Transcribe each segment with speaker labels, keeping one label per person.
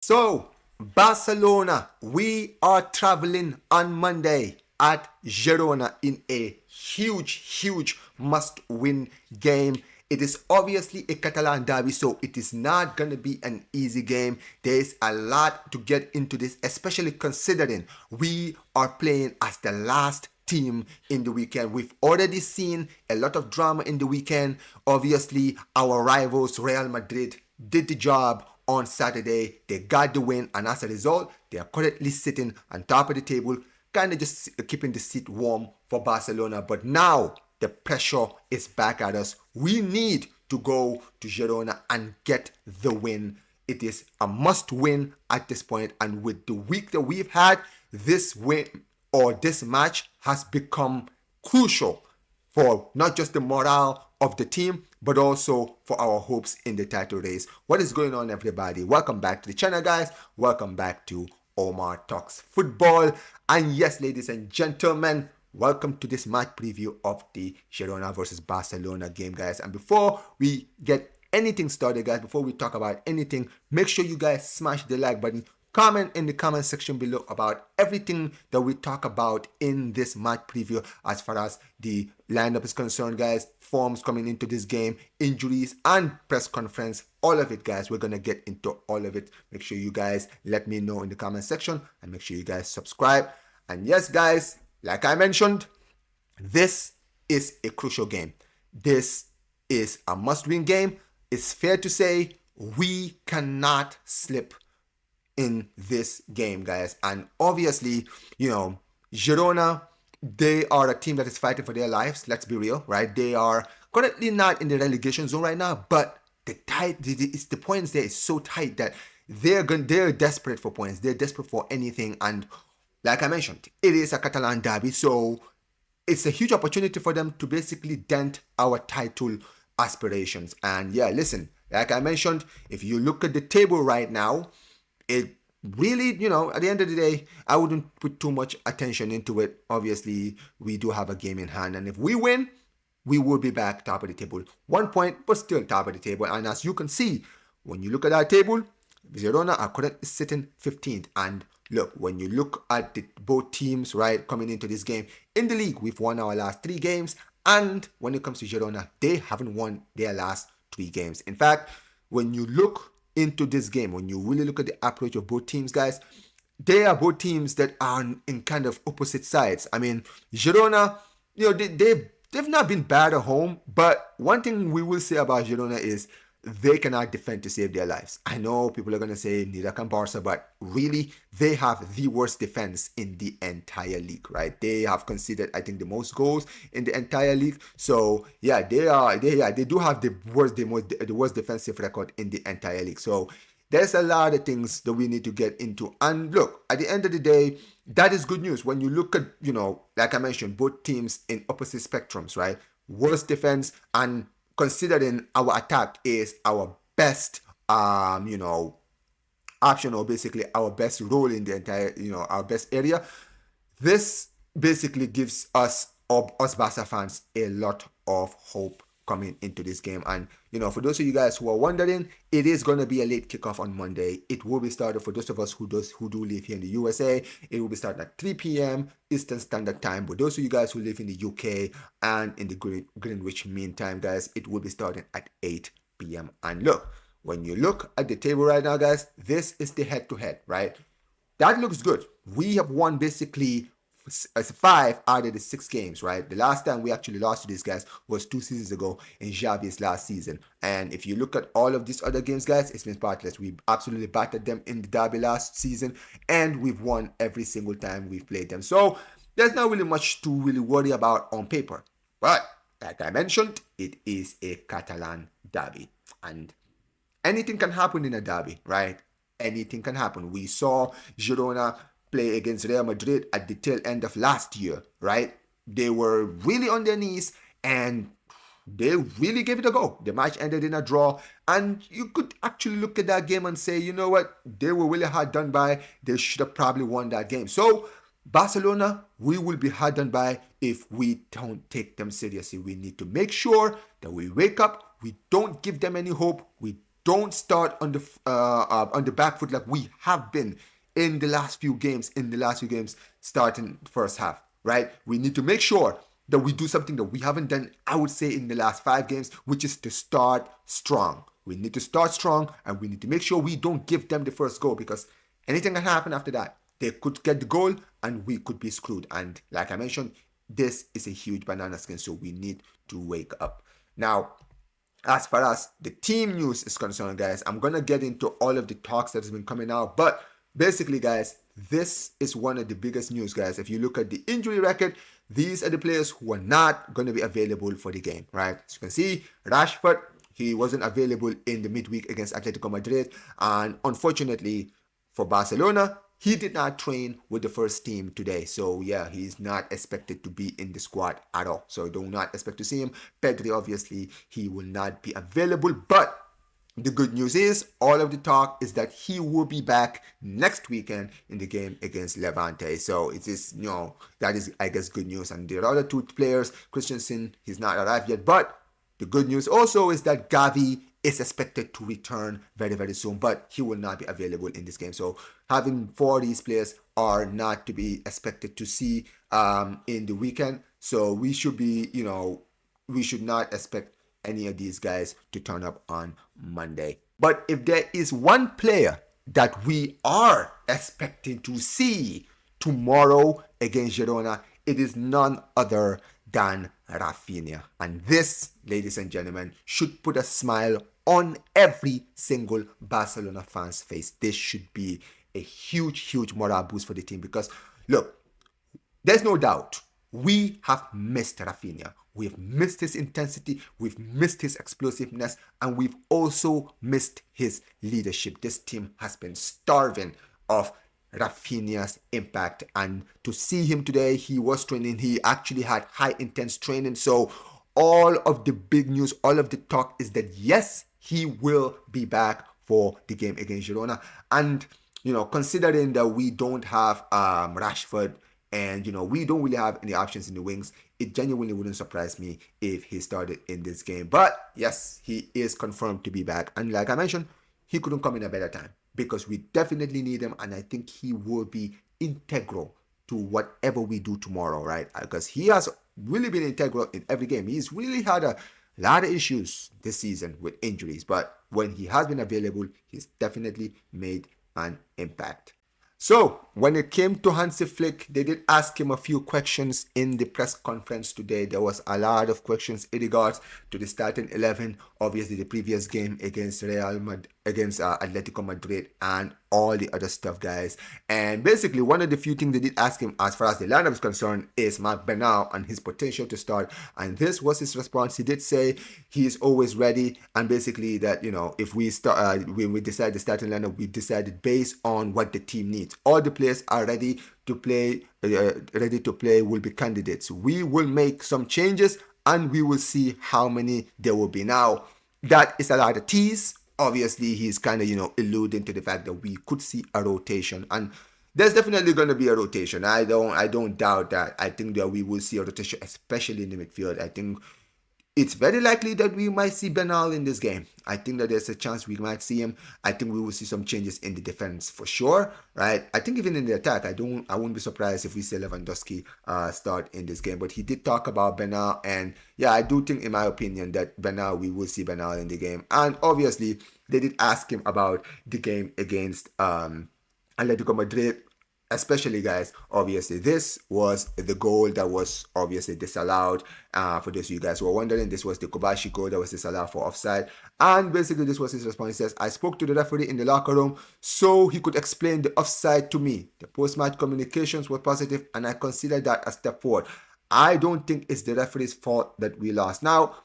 Speaker 1: So, Barcelona, we are traveling on Monday at Girona in a huge must-win game. It is obviously a Catalan derby, so it is not going to be an easy game. There is a lot to get into this, especially considering we are playing as the last team in the weekend. We've already seen a lot of drama in the weekend. Obviously, our rivals, Real Madrid, did the job on Saturday. They got the win, and as a result, they are currently sitting on top of the table, kind of just keeping the seat warm for Barcelona. But now the pressure is back at us. We need to go to Girona and get the win. It is a must win at this point, and with the week that we've had, this win or this match has become crucial for not just the morale of the team, but also for our hopes in the title race. What is going on, everybody? Welcome back to the channel, guys. Welcome back to Omar Talks Football. And yes, ladies and gentlemen, welcome to this match preview of the Girona versus Barcelona game, guys. And before we get anything started, guys, before we talk about anything, make sure you guys smash the like button. Comment in the comment section below about everything that we talk about in this match preview as far as the lineup is concerned, guys. Forms coming into this game, injuries and press conference, all of it, guys. We're going to get into all of it. Make sure you guys let me know in the comment section, and make sure you guys subscribe. And yes, guys, like I mentioned, this is a crucial game. This is a must-win game. It's fair to say we cannot slip in this game, guys. And obviously, Girona, they are a team that is fighting for their lives. Let's be real, right? They are currently not in the relegation zone right now, but the points there is so tight that they're desperate for points. They're desperate for anything. And like I mentioned, it is a Catalan derby, so it's a huge opportunity for them to basically dent our title aspirations. And yeah, listen, like I mentioned, if you look at the table right now, it really, at the end of the day, I wouldn't put too much attention into it. Obviously, we do have a game in hand, and if we win, we will be back top of the table. 1 point, but still top of the table. And as you can see, when you look at our table, Girona are currently sitting 15th. And look, when you look at both teams, right, coming into this game, in the league, we've won our last 3 games. And when it comes to Girona, they haven't won their last 3 games. In fact, when you look into this game, when you really look at the approach of both teams, guys, they are both teams that are in kind of opposite sides. I mean, Girona, they've not been bad at home, but one thing we will say about Girona is they cannot defend to save their lives. I know people are going to say neither can Barca, but really they have the worst defense in the entire league, right? They have conceded, I think, the most goals in the entire league. So yeah, they do have the worst defensive record in the entire league. So there's a lot of things that we need to get into. And look, at the end of the day, that is good news. When you look at, like I mentioned, both teams in opposite spectrums, right? Worst defense, and considering our attack is our best, option, or basically our best role in the entire, our best area. This basically gives us Barca fans a lot of hope coming into this game. And for those of you guys who are wondering, it is going to be a late kickoff on Monday. It will be started, for those of us who do live here in the USA, it will be starting at 3 p.m. Eastern Standard Time. But those of you guys who live in the UK and in the Greenwich Mean Time, guys, it will be starting at 8 p.m. And look, when you look at the table right now, guys, this is the head-to-head, right? That looks good. We have won basically 5 out of the 6 games, right? The last time we actually lost to these guys was 2 seasons ago in Xavi's last season. And if you look at all of these other games, guys, it's been spotless. We absolutely battered them in the derby last season, and we've won every single time we've played them. So there's not really much to really worry about on paper. But like I mentioned, it is a Catalan derby, and anything can happen in a derby, right? Anything can happen. We saw Girona play against Real Madrid at the tail end of last year, right? They were really on their knees and they really gave it a go. The match ended in a draw, and you could actually look at that game and say, you know what, they were really hard done by. They should have probably won that game. So Barcelona, we will be hard done by if we don't take them seriously. We need to make sure that we wake up, we don't give them any hope, we don't start on the back foot like we have been in the last few games. Starting first half, right? We need to make sure that we do something that we haven't done, I would say, in the last 5 games, which is to start strong. We need to start strong, and we need to make sure we don't give them the first goal, because anything can happen after that. They could get the goal and we could be screwed. And like I mentioned, this is a huge banana skin, so we need to wake up. Now, as far as the team news is concerned, guys, I'm going to get into all of the talks that has been coming out. But basically, guys, this is one of the biggest news, guys. If you look at the injury record, these are the players who are not going to be available for the game, right? As you can see, Rashford, he wasn't available in the midweek against Atletico Madrid. And unfortunately for Barcelona, he did not train with the first team today. So yeah, he's not expected to be in the squad at all. So do not expect to see him. Pedri, obviously, he will not be available. But the good news is, all of the talk is that he will be back next weekend in the game against Levante. So it is, that is, I guess, good news. And the other two players, Christensen, he's not arrived yet. But the good news also is that Gavi is expected to return very, very soon, but he will not be available in this game. So having 4 of these players are not to be expected to see in the weekend. So we should be, we should not expect any of these guys to turn up on Monday. But if there is one player that we are expecting to see tomorrow against Girona, it is none other than Raphinha. And this, ladies and gentlemen, should put a smile on every single Barcelona fan's face. This should be a huge, huge morale boost for the team, because look, there's no doubt we have missed Raphinha. We've missed his intensity, we've missed his explosiveness, and we've also missed his leadership. This team has been starving of Raphinha's impact, and to see him today, he was training, he actually had high intense training. So all of the big news, all of the talk is that yes, he will be back for the game against Girona. And considering that we don't have Rashford, and we don't really have any options in the wings, it genuinely wouldn't surprise me if he started in this game. But yes, he is confirmed to be back, and like I mentioned, he couldn't come in a better time, because we definitely need him, and I think he will be integral to whatever we do tomorrow, right? Because he has really been integral in every game. He's really had a lot of issues this season with injuries, but when he has been available, he's definitely made an impact. So when it came to Hansi Flick, they did ask him a few questions in the press conference today. There was a lot of questions in regards to the starting 11, obviously the previous game against Atletico Madrid, and all the other stuff, guys. And basically, one of the few things they did ask him as far as the lineup is concerned is Marc Bernal and his potential to start. And this was his response. He did say he is always ready, and basically that if we start, when we decide the starting lineup, we decided based on what the team needs. All the players are ready to play. Will be candidates. We will make some changes, and we will see how many there will be. Now, that is a lot of tease. Obviously, he's kind of, alluding to the fact that we could see a rotation, and there's definitely going to be a rotation. I don't doubt that. I think that we will see a rotation, especially in the midfield. I think it's very likely that we might see Bernal in this game. I think that there's a chance we might see him. I think we will see some changes in the defense for sure, right? I think even in the attack, I wouldn't be surprised if we see Lewandowski start in this game. But he did talk about Bernal, and yeah, I do think, in my opinion, that we will see Bernal in the game. And obviously, they did ask him about the game against Atletico Madrid. Especially, guys, obviously, this was the goal that was obviously disallowed. For those of you guys who are wondering, this was the Kobashi goal that was disallowed for offside. And basically, this was his response. He says, I spoke to the referee in the locker room so he could explain the offside to me. The post-match communications were positive, and I consider that a step forward. I don't think it's the referee's fault that we lost. Now,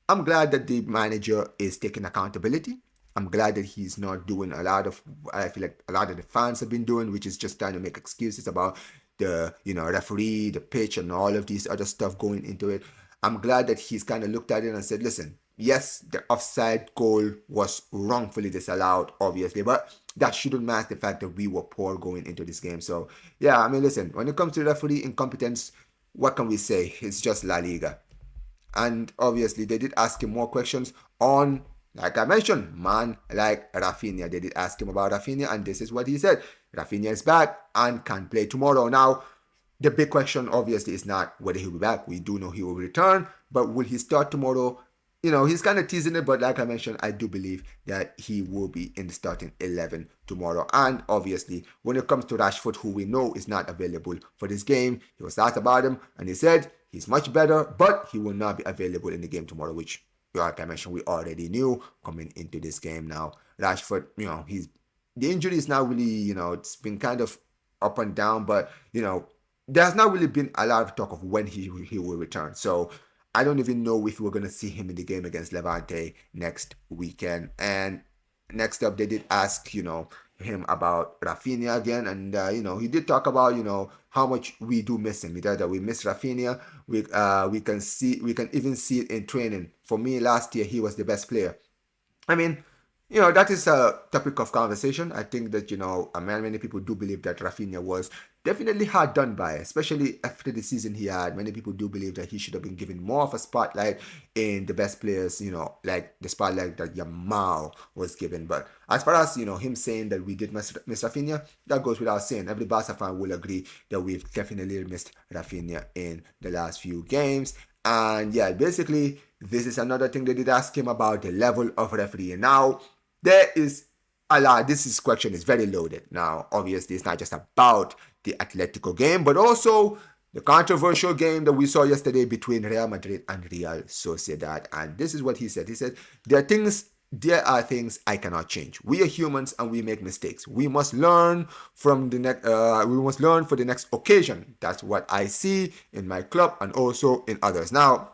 Speaker 1: I'm glad that the manager is taking accountability. I'm glad that he's not doing a lot of, I feel like a lot of the fans have been doing, which is just trying to make excuses about the, referee, the pitch, and all of these other stuff going into it. I'm glad that he's kind of looked at it and said, listen, yes, the offside goal was wrongfully disallowed, obviously, but that shouldn't mask the fact that we were poor going into this game. So, yeah, I mean, listen, when it comes to referee incompetence, what can we say? It's just La Liga. And obviously, they did ask him more questions on Like I mentioned, man like Raphinha. They did ask him about Raphinha, and this is what he said. Raphinha is back and can play tomorrow. Now, the big question obviously is not whether he'll be back. We do know he will return, but will he start tomorrow? He's kind of teasing it, but like I mentioned, I do believe that he will be in the starting 11 tomorrow. And obviously, when it comes to Rashford, who we know is not available for this game, he was asked about him, and he said he's much better, but he will not be available in the game tomorrow, which, like I mentioned, we already knew coming into this game. Now, Rashford, the injury is now really, it's been kind of up and down, but there's not really been a lot of talk of when he will return. So I don't even know if we're going to see him in the game against Levante next weekend. And next up, they did ask, him about Raphinha again. And, he did talk about, how much we do miss him. That we miss Raphinha. We can even see it in training. For me, last year, he was the best player. I mean, that is a topic of conversation. I think that, many people do believe that Raphinha was definitely hard done by, especially after the season he had. Many people do believe that he should have been given more of a spotlight in the best players, like the spotlight that Yamal was given. But as far as, him saying that we did miss Raphinha, that goes without saying. Every Barca fan will agree that we've definitely missed Raphinha in the last few games. And yeah, basically, this is another thing they did ask him about, the level of refereeing. Now, there is a lot. This question is very loaded. Now, obviously, it's not just about the Atletico game, but also the controversial game that we saw yesterday between Real Madrid and Real Sociedad. And this is what he said. He said, there are things I cannot change. We are humans and we make mistakes. We must learn from the next. We must learn for the next occasion. That's what I see in my club and also in others. Now,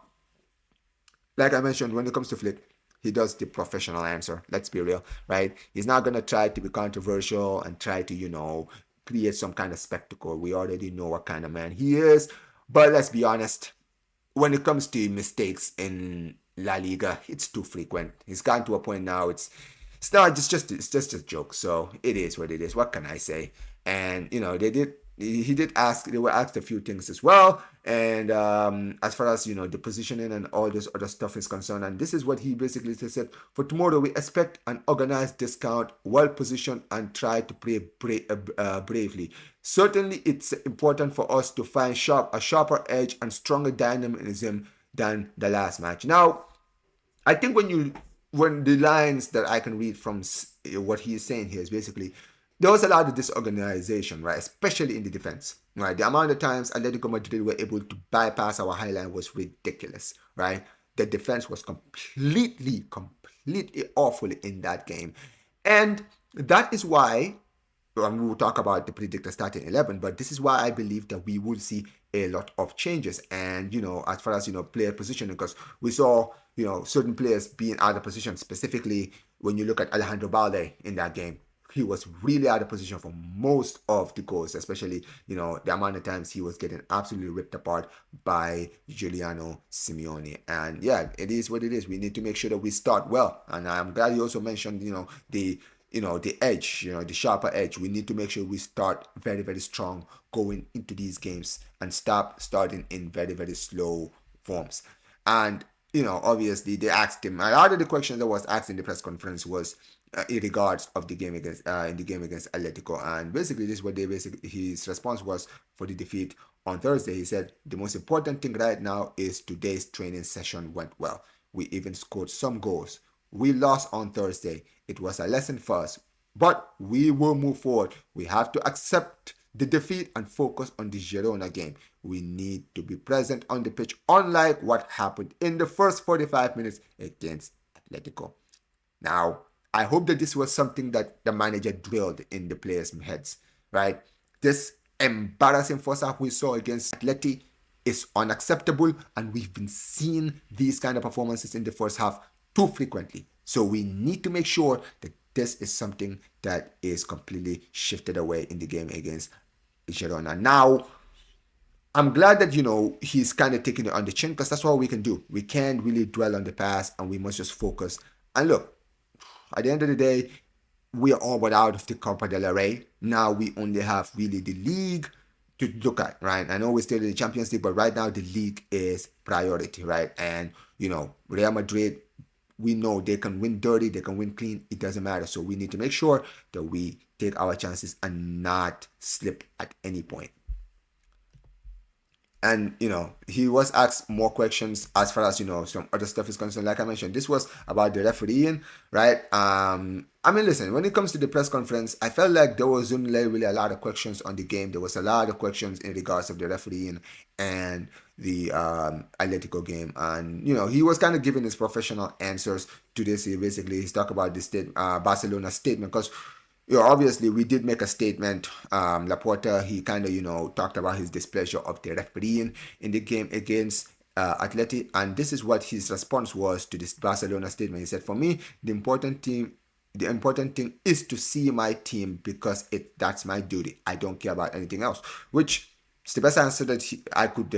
Speaker 1: like I mentioned, when it comes to Flick, he does the professional answer. Let's be real, right? He's not gonna try to be controversial and try to, create some kind of spectacle. We already know what kind of man he is. But let's be honest, when it comes to mistakes in La Liga, it's too frequent. It's gotten to a point now. It's just a joke. So it is what it is. What can I say? And they were asked a few things as well. And as far as the positioning and all this other stuff is concerned, and this is what he basically said: for tomorrow, we expect an organized discount, well positioned, and try to play bravely. Certainly, it's important for us to find a sharper edge and stronger dynamism than the last match. Now, I think when the lines that I can read from what he is saying here is basically, there was a lot of disorganization, right? Especially in the defense, right? The amount of times Atletico Madrid were able to bypass our high line was ridiculous, right? The defense was completely awful in that game. And that is why, and we will talk about the predictor starting 11, but this is why I believe that we will see a lot of changes. And, as far as, player positioning, because we saw, certain players being out of position, specifically when you look at Alejandro Balde in that game. He was really out of position for most of the goals, especially, the amount of times he was getting absolutely ripped apart by Giuliano Simeone. And yeah, it is what it is. We need to make sure that we start well. And I'm glad you also mentioned, the edge, the sharper edge. We need to make sure we start very, very strong going into these games and stop starting in very, very slow forms. And, obviously they asked him, a lot of the questions that was asked in the press conference was in regards of the game against Atletico. And basically this is what his response was for the defeat on Thursday. He said, the most important thing right now is today's training session went well. We even scored some goals. We lost on Thursday. It was a lesson for us, but we will move forward. We have to accept the defeat and focus on the Girona game. We need to be present on the pitch, unlike what happened in the first 45 minutes against Atletico. Now, I hope that this was something that the manager drilled in the players' heads, right? This embarrassing first half we saw against Atleti is unacceptable, and we've been seeing these kind of performances in the first half too frequently. So we need to make sure that this is something that is completely shifted away in the game against Girona. Now, I'm glad that, he's kind of taking it on the chin, because that's what we can do. We can't really dwell on the past, and we must just focus. And look, at the end of the day, we are all but out of the Copa del Rey. Now we only have really the league to look at, right? I know we're still in the Champions League, but right now the league is priority, right? And, Real Madrid we know they can win dirty, they can win clean, it doesn't matter. So we need to make sure that we take our chances and not slip at any point. And he was asked more questions as far as some other stuff is concerned. Like I mentioned, this was about the refereeing, right? I mean, listen, when it comes to the press conference, I felt like there was only really a lot of questions on the game. There was a lot of questions in regards of the refereeing and the Atletico game, and he was kind of giving his professional answers to this. He's talked about the Barcelona statement, because obviously we did make a statement. Laporta, he kind of talked about his displeasure of the refereeing in the game against Atleti, and this is what his response was to this Barcelona statement. He said, "For me, the important thing is to see my team, because that's my duty. I don't care about anything else," which is the best answer that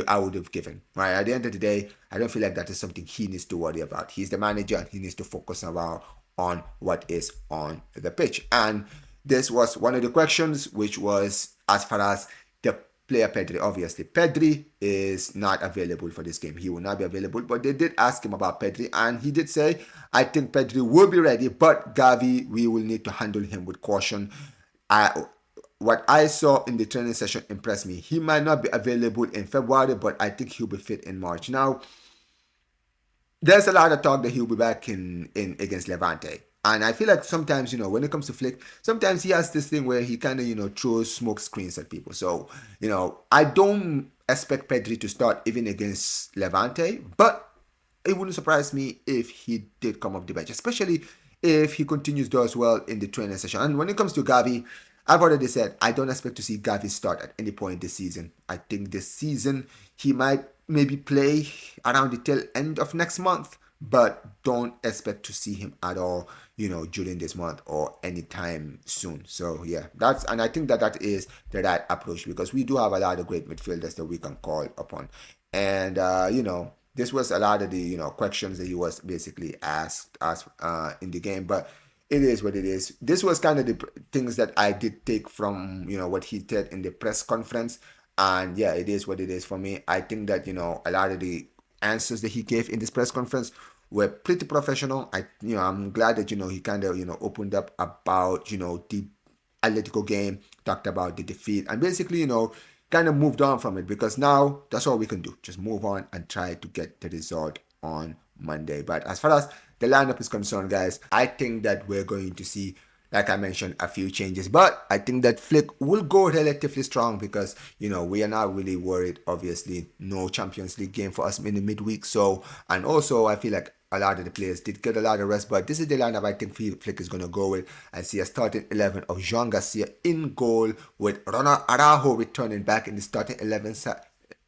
Speaker 1: I would have given. Right, at the end of the day, I don't feel like that is something he needs to worry about. He's the manager, and he needs to focus on what is on the pitch. And this was one of the questions, which was as far as the player Pedri. Obviously, Pedri is not available for this game. He will not be available, but they did ask him about Pedri, and he did say, "I think Pedri will be ready, but Gavi, we will need to handle him with caution." What I saw in the training session impressed me. He might not be available in February, but I think he'll be fit in March. Now, there's a lot of talk that he'll be back in against Levante. And I feel like sometimes, when it comes to Flick, sometimes he has this thing where he kind of, throws smoke screens at people. So, I don't expect Pedri to start even against Levante, but it wouldn't surprise me if he did come off the bench, especially if he continues does well in the training session. And when it comes to Gavi, I've already said I don't expect to see Gavi start at any point this season. I think this season he might maybe play around the tail end of next month, but don't expect to see him at all, during this month or anytime soon. So yeah, and I think that is the right approach, because we do have a lot of great midfielders that we can call upon. And this was a lot of the questions that he was basically asked us in the game, but it is what it is. This was kind of the things that I did take from what he said in the press conference. And yeah, it is what it is for me. I think that a lot of the answers that he gave in this press conference were pretty professional. I'm glad that he kind of opened up about the Atletico game, talked about the defeat, and basically kind of moved on from it, because now that's all we can do. Just move on and try to get the result on Monday. But as far as the lineup is concerned, guys, I think that we're going to see, like I mentioned, a few changes. But I think that Flick will go relatively strong, because, we are not really worried. Obviously, no Champions League game for us in the midweek. So, and also I feel like a lot of the players did get a lot of rest, but this is the lineup I think Flick is going to go with. I see a starting 11 of Joan Garcia in goal, with Ronald Araujo returning back in the starting 11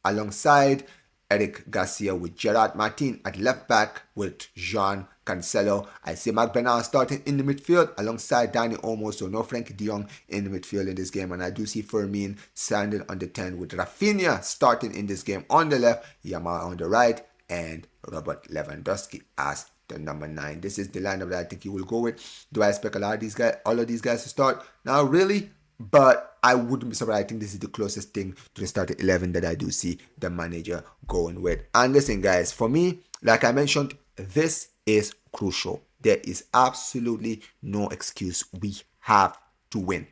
Speaker 1: alongside Eric Garcia, with Gerard Martin at left back with Jean Cancelo. I see Marc Bernal starting in the midfield alongside Dani Olmo, so no Frankie de Jong in the midfield in this game. And I do see Fermin standing on the 10 with Raphinha starting in this game on the left, Yamal on the right, and Robert Lewandowski as the number 9. This is the lineup that I think he will go with. Do I expect all of these guys to start? Now, really? But I wouldn't be surprised. I think this is the closest thing to the starting 11 that I do see the manager going with. And listen, guys, for me, like I mentioned, this is crucial. There is absolutely no excuse. We have to win.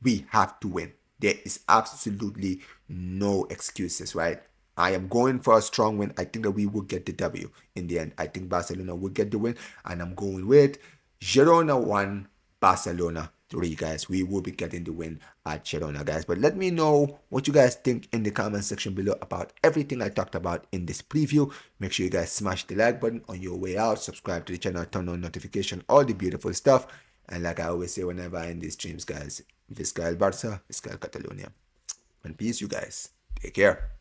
Speaker 1: We have to win. There is absolutely no excuses, right? I am going for a strong win. I think that we will get the W in the end. I think Barcelona will get the win, and I'm going with Girona 1, Barcelona 3, guys. We will be getting the win at Girona, guys. But let me know what you guys think in the comment section below about everything I talked about in this preview. Make sure you guys smash the like button on your way out. Subscribe to the channel, turn on notification, all the beautiful stuff. And like I always say whenever I end these streams, guys, Visca el Barça, Visca el Catalonia. And peace, you guys. Take care.